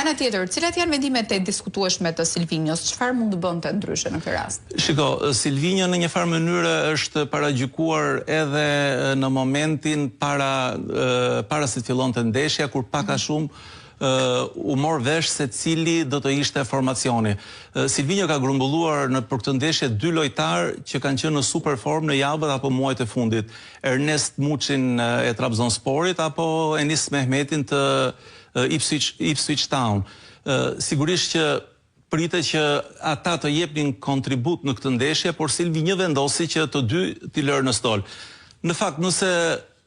ana tjetër, cilat janë vendimet e diskutueshme të Silvinjos? Çfarë mund të bënte ndryshe në këtë rast? Shiko, Silvinjo në një farë mënyrë është paragjykuar edhe në momentin para se të fillonte ndeshja, kur pak a shumë u mor vesh se cili do të ishte formacioni. Silvinjo ka grumbulluar për këtë ndeshje 2 lojtar që kanë qenë në super formë në javët apo muajt e fundit. Ernest Muçin e Trabzonsporit apo Enis Mehmetin të Ipswich Town. Sigurisht që pritet që ata të jepnin kontribut në këtë ndeshje, por Silvinjo vendosi që të dy t'i lërë në stol. Në fakt, nëse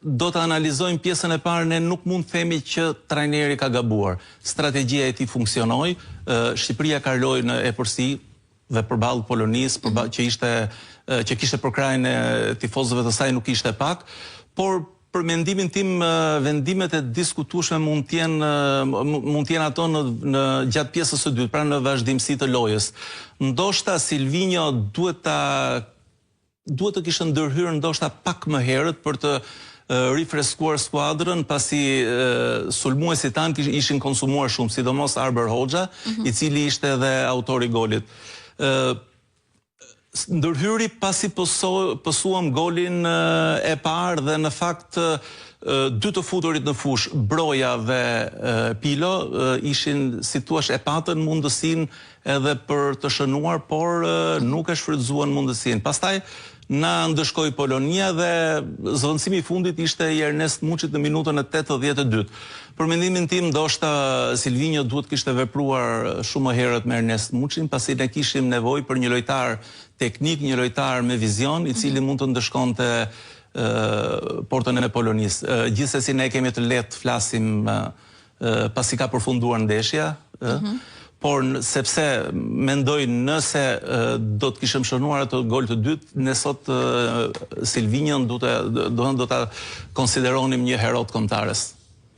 do të analizojmë pjesën e parë, ne nuk mund të themi që trajneri ka gabuar. Strategjia e tij funksionoi, Shqipëria kaloi në epërsi dhe përballë Polonisë, që kishte përkrajën e tifozëve të saj nuk ishte pak, por për mendimin tim vendimet e diskutueshme mund të jenë ato në gjatë pjesës së dytë, pra në vazhdimsi të lojës. Ndoshta Silvinjo duhet të kishte ndërhyrë ndoshta pak më herët për të rifreskuar skuadrën, pasi sulmuesit tanë ishin konsumuar shumë, sidomos Arber Hoxha, i cili ishte edhe autori i golit. Ndërhyri pasi pësuam golin e parë dhe në fakt 2 të futurit në fush, Broja dhe Pilo, ishin si thua e patën mundësinë edhe për të shënuar, por nuk e shfrytzuan mundësinë. Pastaj na ndëshkoi Polonia dhe zëvendësimi i fundit ishte i Ernest Muçit në minutën e 82. Për mendimin tim, ndoshta Silvinjo duhet kishte vepruar shumë më herët me Ernest Muçin, pasi ne kishim nevojë për një lojtar teknik, një lojtar me vizion, i cili mund të ndëshkonte portën e Polonisë. Gjithsesi ne kemi të lehtë flasim pasi ka përfunduar ndeshja, por sepse mendoj nëse do të kishim shënuar atë gol të dytë, ne sot Silvinjon do ta konsideronim një hero të kombëtares.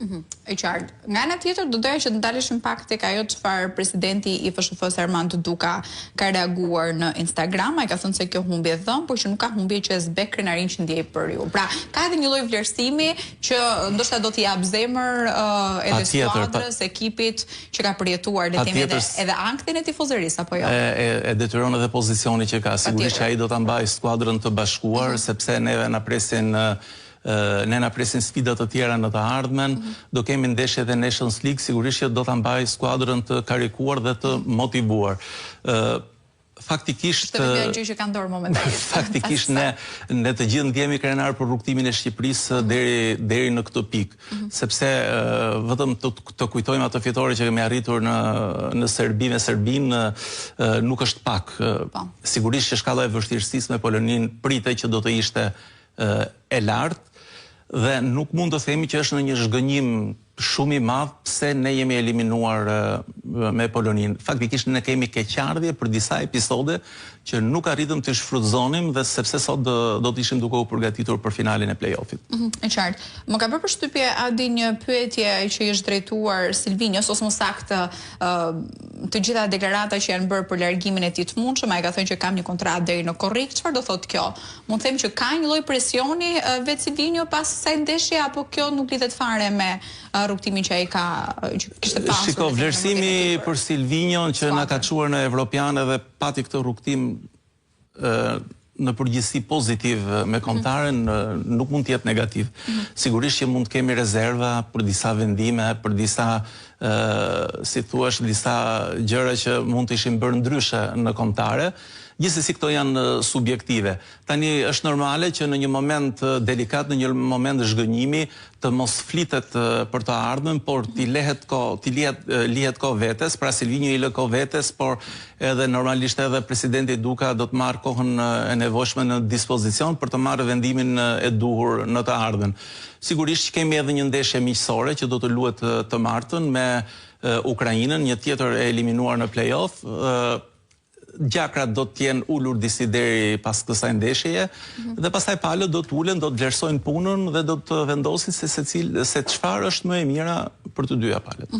E qartë. Nga ana tjetër, do doja që të ndaleshim pak tek ajo çfarë presidenti i FSHF-s Armand Duka ka reaguar në Instagram. Ai ka thënë se kjo humbje dhëm, por që nuk ka humbje që zbek krenarin që ndjej për ju. Pra, ka edhe një lloj vlerësimi që ndoshta do t'i jap zemër edhe skuadrës, ekipit që ka përjetuar le të themi edhe anktin e tifozërisë apo jo. E detyron edhe pozicioni që ka. Sigurisht që ai do ta mbajë skuadrën të bashkuar, sepse neve na presin sfida të tjera në të ardhmen, do kemi ndeshjet e Nations League, sigurisht që do ta mbaj skuadrën të karikuar dhe të motivuar. Faktikisht që ka ndorë momentalisht. Faktikisht ne të gjithë ndjemi krenar për rrugtimin e Shqipërisë deri në këtë pikë, sepse vetëm të kujtojmë ato fitore që kemi arritur në Serbi me Serbinë nuk është pak. Sigurisht që shkalla e vështirësisë me Poloninë pritet që do të ishte e lartë, dhe nuk mund të themi që është në një zhgënjim shumë i madh pse ne jemi eliminuar me Poloninë. Faktikisht ne kemi keqardhje për disa episode që nuk arritëm të shfrytëzonim dhe sepse sot do të ishim duke u përgatitur për finalin e play-offit. E qartë. Më ka bërë përshtypje Adi një pyetje që i është drejtuar Silvinjos, ose më saktë të gjitha deklarata që janë bërë për largimin e tij të mundshëm, ai ka thënë që kam një kontratë deri në korrik. Çfarë do thotë kjo? Mund të them që ka një lloj presioni vetë Silvinjo pas kësaj ndeshje, apo kjo nuk lidhet fare me rrugtimin që ai kishte pasur? Shiko, vlerësimi për Silvinjon që na ka çuar në Evropianë dhe pati këtë rrugtim në përgjithësi pozitiv me kombëtaren, nuk mund të jetë negativ. Sigurisht që mund të kemi rezerva për disa vendime, për disa si thuash, disa gjëra që mund të ishin bërë ndryshe në kombëtare. Gjithsesi këto janë subjektive. Tani është normale që në një moment delikat, në një moment zhgënjimi, të mos flitet për të ardhmen, por t'i lihet kohë vetes, pra Silvinjo i lë kohë vetes, por edhe normalisht edhe presidenti Duka do të marrë kohën e nevojshme në dispozicion për të marrë vendimin e duhur në të ardhmen. Sigurisht që kemi edhe një ndeshje miqësore që do të luhet të martën me Ukrainën, një tjetër e eliminuar në play-off. Gjakrat do të jenë ulur disi deri pas kësaj ndeshjeje dhe pastaj palët do të ulen, do të vlerësojnë punën dhe do të vendosin se çfarë është më e mira për të dyja palët.